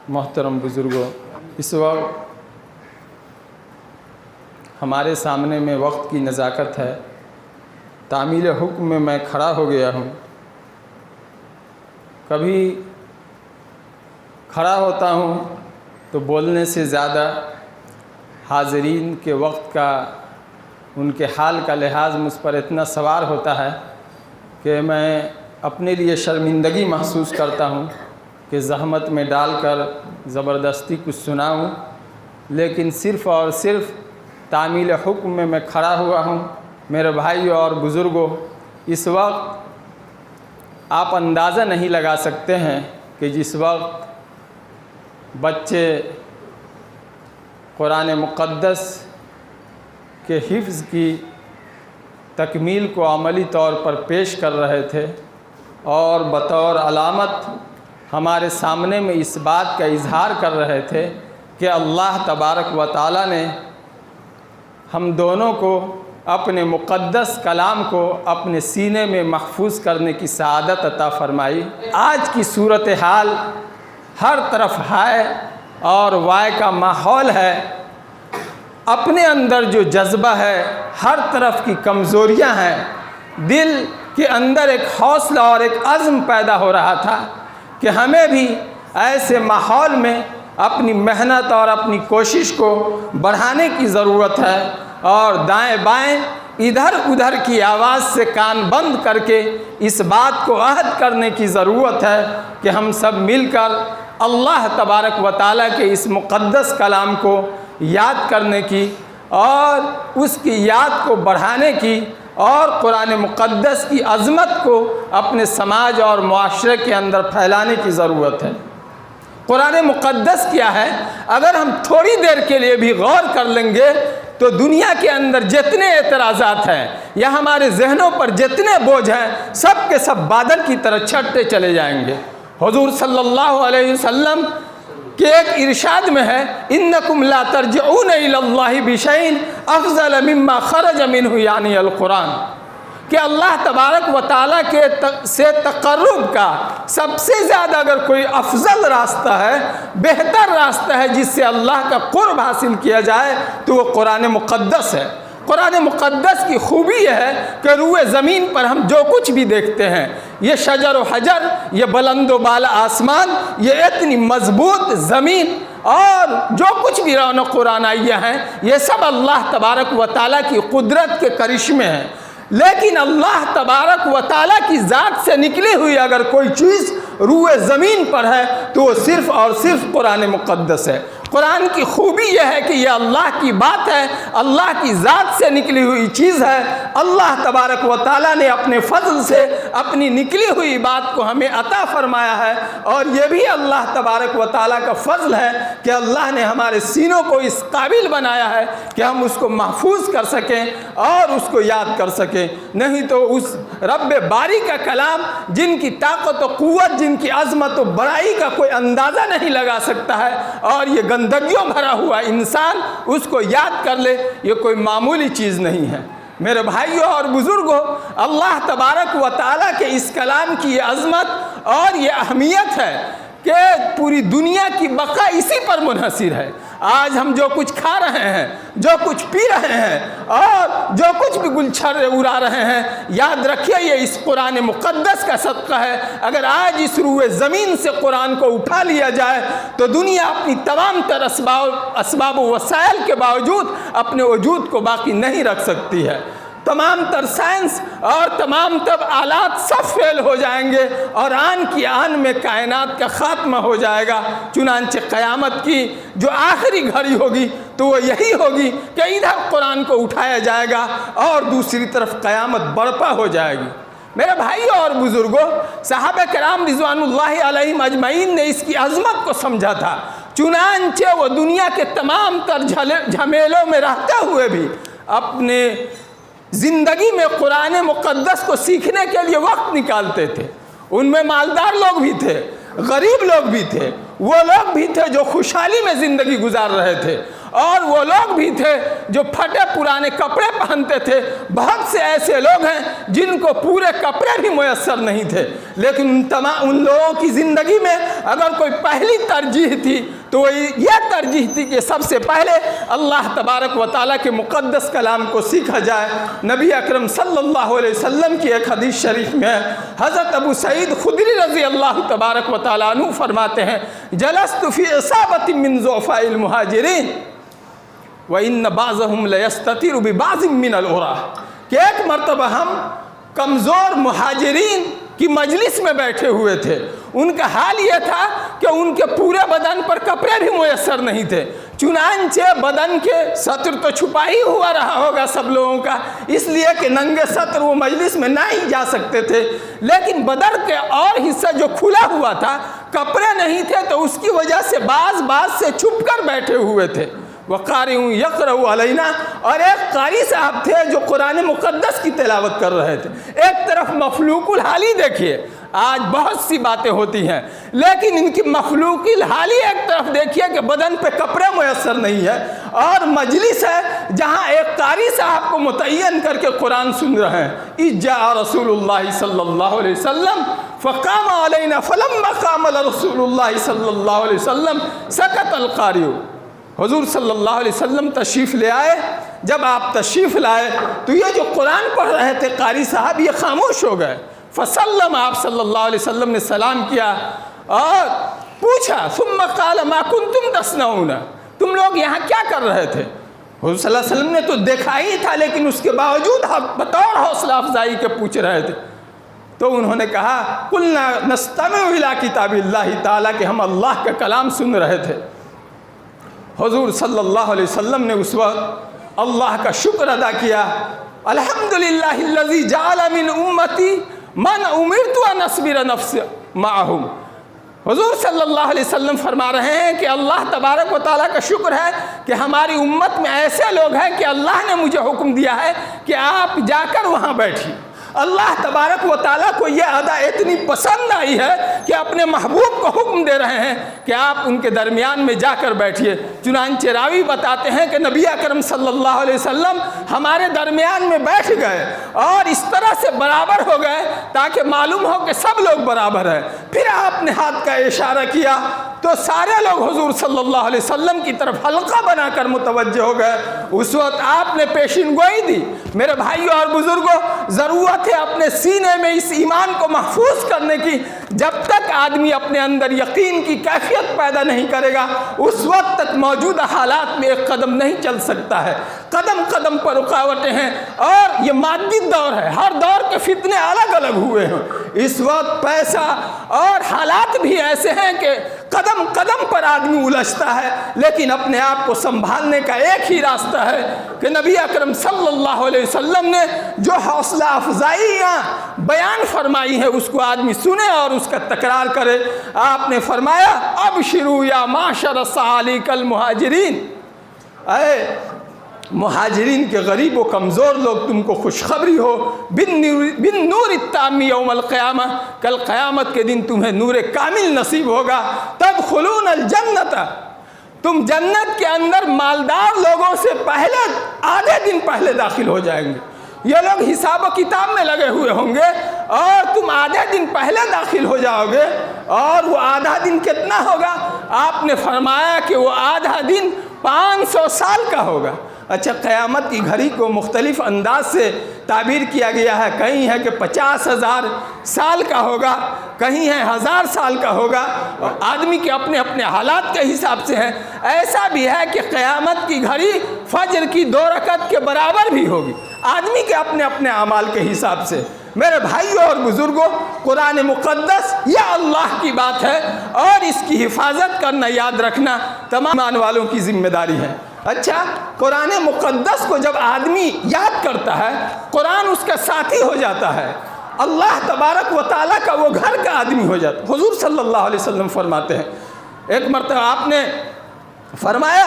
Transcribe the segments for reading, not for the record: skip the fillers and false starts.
محترم بزرگوں، اس وقت ہمارے سامنے میں وقت کی نزاکت ہے۔ تعمیل حکم میں میں کھڑا ہو گیا ہوں۔ کبھی کھڑا ہوتا ہوں تو بولنے سے زیادہ حاضرین کے وقت کا، ان کے حال کا لحاظ مجھ پر اتنا سوار ہوتا ہے کہ میں اپنے لیے شرمندگی محسوس کرتا ہوں کہ زحمت میں ڈال کر زبردستی کچھ سناؤں، لیکن صرف اور صرف تعمیل حکم میں کھڑا ہوا ہوں۔ میرے بھائیوں اور بزرگوں، اس وقت آپ اندازہ نہیں لگا سکتے ہیں کہ جس وقت بچے قرآن مقدس کے حفظ کی تکمیل کو عملی طور پر پیش کر رہے تھے اور بطور علامت ہمارے سامنے میں اس بات کا اظہار کر رہے تھے کہ اللہ تبارک و تعالیٰ نے ہم دونوں کو اپنے مقدس کلام کو اپنے سینے میں محفوظ کرنے کی سعادت عطا فرمائی۔ آج کی صورتحال ہر طرف ہائے اور وائے کا ماحول ہے۔ اپنے اندر جو جذبہ ہے، ہر طرف کی کمزوریاں ہیں۔ دل کے اندر ایک حوصلہ اور ایک عزم پیدا ہو رہا تھا کہ ہمیں بھی ایسے ماحول میں اپنی محنت اور اپنی کوشش کو بڑھانے کی ضرورت ہے، اور دائیں بائیں ادھر ادھر کی آواز سے کان بند کر کے اس بات کو عہد کرنے کی ضرورت ہے کہ ہم سب مل کر اللہ تبارک و تعالیٰ کے اس مقدس کلام کو یاد کرنے کی اور اس کی یاد کو بڑھانے کی اور قرآن مقدس کی عظمت کو اپنے سماج اور معاشرے کے اندر پھیلانے کی ضرورت ہے۔ قرآن مقدس کیا ہے؟ اگر ہم تھوڑی دیر کے لیے بھی غور کر لیں گے تو دنیا کے اندر جتنے اعتراضات ہیں یا ہمارے ذہنوں پر جتنے بوجھ ہیں، سب کے سب بادل کی طرح چھٹتے چلے جائیں گے۔ حضور صلی اللہ علیہ وسلم کے ایک ارشاد میں ہے، انکم لا ترجعون الی اللہ بشیء افضل مما خرج منہ، یعنی القرآن، کہ اللہ تبارک و تعالیٰ کے سے تقرب کا سب سے زیادہ اگر کوئی افضل راستہ ہے، بہتر راستہ ہے جس سے اللہ کا قرب حاصل کیا جائے تو وہ قرآن مقدس ہے۔ قرآن مقدس کی خوبی یہ ہے کہ روئے زمین پر ہم جو کچھ بھی دیکھتے ہیں، یہ شجر و حجر، یہ بلند و بالا آسمان، یہ اتنی مضبوط زمین اور جو کچھ بھی رونق قرآنیہ ہیں، یہ سب اللہ تبارک و تعالیٰ کی قدرت کے کرشمے ہیں۔ لیکن اللہ تبارک و تعالیٰ کی ذات سے نکلی ہوئی اگر کوئی چیز روئے زمین پر ہے تو وہ صرف اور صرف قرآن مقدس ہے۔ قرآن کی خوبی یہ ہے کہ یہ اللہ کی بات ہے، اللہ کی ذات سے نکلی ہوئی چیز ہے۔ اللہ تبارک و تعالیٰ نے اپنے فضل سے اپنی نکلی ہوئی بات کو ہمیں عطا فرمایا ہے، اور یہ بھی اللہ تبارک و تعالیٰ کا فضل ہے کہ اللہ نے ہمارے سینوں کو اس قابل بنایا ہے کہ ہم اس کو محفوظ کر سکیں اور اس کو یاد کر سکیں۔ نہیں تو اس رب باری کا کلام، جن کی طاقت و قوت، جن کی عظمت و بڑائی کا کوئی اندازہ نہیں لگا سکتا ہے، اور یہ گندگیوں بھرا ہوا انسان اس کو یاد کر لے، یہ کوئی معمولی چیز نہیں ہے۔ میرے بھائیوں اور بزرگوں، اللہ تبارک و تعالیٰ کے اس کلام کی یہ عظمت اور یہ اہمیت ہے کہ پوری دنیا کی بقا اسی پر منحصر ہے۔ آج ہم جو کچھ کھا رہے ہیں، جو کچھ پی رہے ہیں اور جو کچھ بھی گلچھر اڑا رہے ہیں، یاد رکھیے یہ اس قرآن مقدس کا صدقہ ہے۔ اگر آج اس روئے زمین سے قرآن کو اٹھا لیا جائے تو دنیا اپنی تمام تر اسباب و وسائل کے باوجود اپنے وجود کو باقی نہیں رکھ سکتی ہے۔ تمام تر سائنس اور تمام تر آلات سب فیل ہو جائیں گے اور آن کی آن میں کائنات کا خاتمہ ہو جائے گا۔ چنانچہ قیامت کی جو آخری گھڑی ہوگی تو وہ یہی ہوگی کہ ادھر قرآن کو اٹھایا جائے گا اور دوسری طرف قیامت برپا ہو جائے گی۔ میرے بھائیوں اور بزرگوں، صحابہ کرام رضوان اللہ علیہم اجمعین نے اس کی عظمت کو سمجھا تھا، چنانچہ وہ دنیا کے تمام تر جھمیلوں میں رہتے ہوئے بھی اپنے زندگی میں قرآن مقدس کو سیکھنے کے لیے وقت نکالتے تھے۔ ان میں مالدار لوگ بھی تھے، غریب لوگ بھی تھے، وہ لوگ بھی تھے جو خوشحالی میں زندگی گزار رہے تھے، اور وہ لوگ بھی تھے جو پھٹے پرانے کپڑے پہنتے تھے. بہت سے ایسے لوگ ہیں جن کو پورے کپڑے بھی میسر نہیں تھے. لیکن ان لوگوں کی زندگی میں اگر کوئی پہلی ترجیح تھی تو یہ ترجیح تھی کہ سب سے پہلے اللہ تبارک و تعالیٰ کے مقدس کلام کو سیکھا جائے. نبی اکرم صلی اللہ علیہ وسلم کی ایک حدیث شریف میں حضرت ابو سعید خدری رضی اللہ تبارک و تعالیٰ عنہ فرماتے ہیں جلست فی اصابۃ من ضعفاء المہاجرین وَإِنَّ بَعْضَهُمْ لَيَسْتَتِرُ بِبَعْضٍ مِّنَ الْعُرَاءِ کہ ایک مرتبہ ہم کمزور مہاجرین کی مجلس میں بیٹھے ہوئے تھے. ان کا حال یہ تھا کہ ان کے پورے بدن پر کپڑے بھی میسر نہیں تھے. چنانچہ بدن کے سطر تو چھپا ہی ہوا رہا ہوگا سب لوگوں کا, اس لیے کہ ننگے سطر وہ مجلس میں نہ ہی جا سکتے تھے. لیکن بدن کے اور حصہ جو کھلا ہوا تھا, کپڑے نہیں تھے, تو اس کی وجہ سے بعض سے چھپ کر بیٹھے ہوئے تھے. وَقَارِئٌ يَقْرَؤُ عَلَيْنَا اور ایک قاری صاحب تھے جو قرآن مقدس کی تلاوت کر رہے تھے. ایک طرف مخلوق الحالی دیکھیے, آج بہت سی باتیں ہوتی ہیں لیکن ان کی مخلوق الحالی ایک طرف دیکھیے کہ بدن پہ کپڑے میسر نہیں ہے, اور مجلس ہے جہاں ایک قاری صاحب کو متعین کر کے قرآن سن رہے ہیں. اِذْ جَاءَ رَسُولُ اللَّهِ صلی اللہ علیہ وسلم فَقَامَ عَلَيْنَا فَلَمَّا قَامَ رَسُولُ اللَّهِ صلی اللہ علیہ وسلم سَكَتَ الْقَارِئُ. حضور صلی اللہ علیہ وسلم تشریف لے آئے. جب آپ تشریف لائے تو یہ جو قرآن پڑھ رہے تھے قاری صاحب, یہ خاموش ہو گئے. فسلم, آپ صلی اللہ علیہ وسلم نے سلام کیا اور پوچھا ثم قال ما کنتم تصنعون, تم لوگ یہاں کیا کر رہے تھے؟ حضور صلی اللہ علیہ وسلم نے تو دیکھا ہی تھا لیکن اس کے باوجود بطور حوصلہ افزائی کے پوچھ رہے تھے. تو انہوں نے کہا قلنا نستمع الی کتاب اللہ تعالیٰ, کہ ہم اللہ کا کلام سن رہے تھے. حضور صلی اللہ علیہ وسلم نے اس وقت اللہ کا شکر ادا کیا. الحمدللہ الذی جعل من امتی من امرت ان اصبر نفس معہم. حضور صلی اللہ علیہ وسلم فرما رہے ہیں کہ اللہ تبارک و تعالیٰ کا شکر ہے کہ ہماری امت میں ایسے لوگ ہیں کہ اللہ نے مجھے حکم دیا ہے کہ آپ جا کر وہاں بیٹھیے. اللہ تبارک و تعالیٰ کو یہ ادا اتنی پسند آئی ہے کہ اپنے محبوب کو حکم دے رہے ہیں کہ آپ ان کے درمیان میں جا کر بیٹھیے. چنانچہ راوی بتاتے ہیں کہ نبی اکرم صلی اللہ علیہ وسلم ہمارے درمیان میں بیٹھ گئے اور اس طرح سے برابر ہو گئے تاکہ معلوم ہو کہ سب لوگ برابر ہیں. پھر آپ نے ہاتھ کا اشارہ کیا تو سارے لوگ حضور صلی اللہ علیہ وسلم کی طرف حلقہ بنا کر متوجہ ہو گئے. اس وقت آپ نے پیشین گوئی دی. میرے بھائیوں اور بزرگوں, ضرورت ہے اپنے سینے میں اس ایمان کو محفوظ کرنے کی. جب تک آدمی اپنے اندر یقین کی کیفیت پیدا نہیں کرے گا اس وقت تک موجودہ حالات میں ایک قدم نہیں چل سکتا ہے. قدم قدم پر رکاوٹیں ہیں اور یہ مادی دور ہے, ہر دور کے فتنے الگ الگ ہوئے ہیں. اس وقت پیسہ اور حالات بھی ایسے ہیں کہ قدم قدم پر آدمی الجھتا ہے, لیکن اپنے آپ کو سنبھالنے کا ایک ہی راستہ ہے کہ نبی اکرم صلی اللہ علیہ وسلم نے جو حوصلہ افزائیاں بیان فرمائی ہے اس کو آدمی سنے اور اس کا تکرار کرے. آپ نے فرمایا ابشروا یا معشر الصالح المہاجرین, اے مہاجرین کے غریب و کمزور لوگ, تم کو خوشخبری ہو بن نور التام یوم القیامہ, کل قیامت کے دن تمہیں نور کامل نصیب ہوگا. تدخلون الجنت, تم جنت کے اندر مالدار لوگوں سے پہلے آدھے دن پہلے داخل ہو جائیں گے. یہ لوگ حساب و کتاب میں لگے ہوئے ہوں گے اور تم آدھے دن پہلے داخل ہو جاؤ گے. اور وہ آدھا دن کتنا ہوگا؟ آپ نے فرمایا کہ وہ آدھا دن 500 سال کا ہوگا. اچھا, قیامت کی گھڑی کو مختلف انداز سے تعبیر کیا گیا ہے. کہیں ہے کہ 50,000 سال کا ہوگا, کہیں ہے 1000 سال کا ہوگا, اور آدمی کے اپنے اپنے حالات کے حساب سے ہے. ایسا بھی ہے کہ قیامت کی گھڑی فجر کی 2 رکعت کے برابر بھی ہوگی, آدمی کے اپنے اپنے اعمال کے حساب سے. میرے بھائیوں اور بزرگوں, قرآن مقدس یہ اللہ کی بات ہے اور اس کی حفاظت کرنا, یاد رکھنا تمام ایمان والوں کی ذمہ داری ہے. اچھا, قرآن مقدس کو جب آدمی یاد کرتا ہے قرآن اس کا ساتھی ہو جاتا ہے, اللہ تبارک و تعالیٰ کا وہ گھر کا آدمی ہو جاتا ہے. حضور صلی اللہ علیہ وسلم فرماتے ہیں, ایک مرتبہ آپ نے فرمایا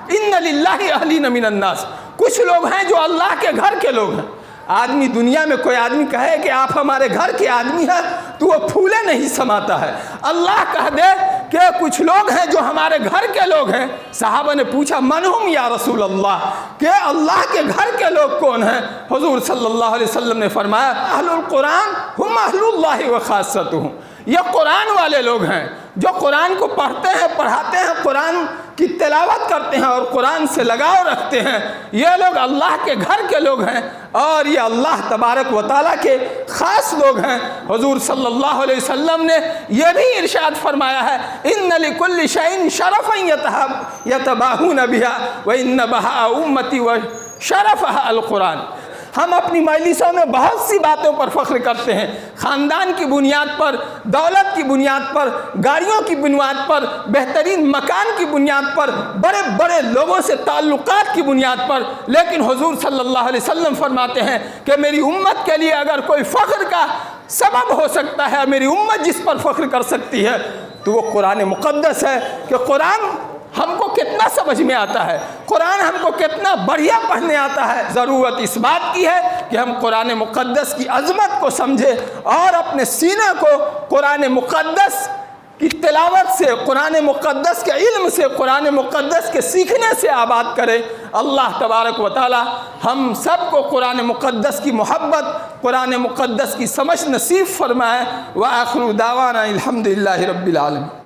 ان للہ اہلین من الناس, کچھ لوگ ہیں جو اللہ کے گھر کے لوگ ہیں. آدمی دنیا میں کوئی آدمی کہے کہ آپ ہمارے گھر کے آدمی ہیں تو وہ پھولے نہیں سماتا ہے. اللہ کہہ دے کہ کچھ لوگ ہیں جو ہمارے گھر کے لوگ ہیں۔ صحابہ نے پوچھا من ہم یا رسول اللہ، کہ اللہ کے گھر کے لوگ کون ہیں؟ حضور صلی اللہ علیہ وسلم نے فرمایا اہل القرآن ہم اہل اللہ و خاصتہ، یہ قرآن والے لوگ ہیں جو قرآن کو پڑھتے ہیں، پڑھاتے ہیں، قرآن کی تلاوت کرتے ہیں اور قرآن سے لگاؤ رکھتے ہیں، یہ لوگ اللہ کے گھر کے لوگ ہیں اور یہ اللہ تبارک و تعالیٰ کے خاص لوگ ہیں۔ حضور صلی اللہ علیہ وسلم نے یہ بھی ارشاد فرمایا ہے ان لکل شیء شرفا یتباہون بہا وان بہاء امتی وشرفها القرآن۔ ہم اپنی مجلسوں میں بہت سی باتوں پر فخر کرتے ہیں، خاندان کی بنیاد پر، دولت کی بنیاد پر، گاڑیوں کی بنیاد پر، بہترین مکان کی بنیاد پر، بڑے بڑے لوگوں سے تعلقات کی بنیاد پر، لیکن حضور صلی اللہ علیہ وسلم فرماتے ہیں کہ میری امت کے لیے اگر کوئی فخر کا سبب ہو سکتا ہے، میری امت جس پر فخر کر سکتی ہے تو وہ قرآن مقدس ہے، کہ قرآن ہم کو کتنا سمجھ میں آتا ہے، قرآن ہم کو کتنا بڑھیا پڑھنے آتا ہے۔ ضرورت اس بات کی ہے کہ ہم قرآن مقدس کی عظمت کو سمجھیں اور اپنے سینے کو قرآن مقدس کی تلاوت سے، قرآن مقدس کے علم سے، قرآن مقدس کے سیکھنے سے آباد کرے۔ اللہ تبارک و تعالی ہم سب کو قرآن مقدس کی محبت، قرآن مقدس کی سمجھ نصیب فرمائے۔ وآخر دعوانا الحمدللہ رب العالمین۔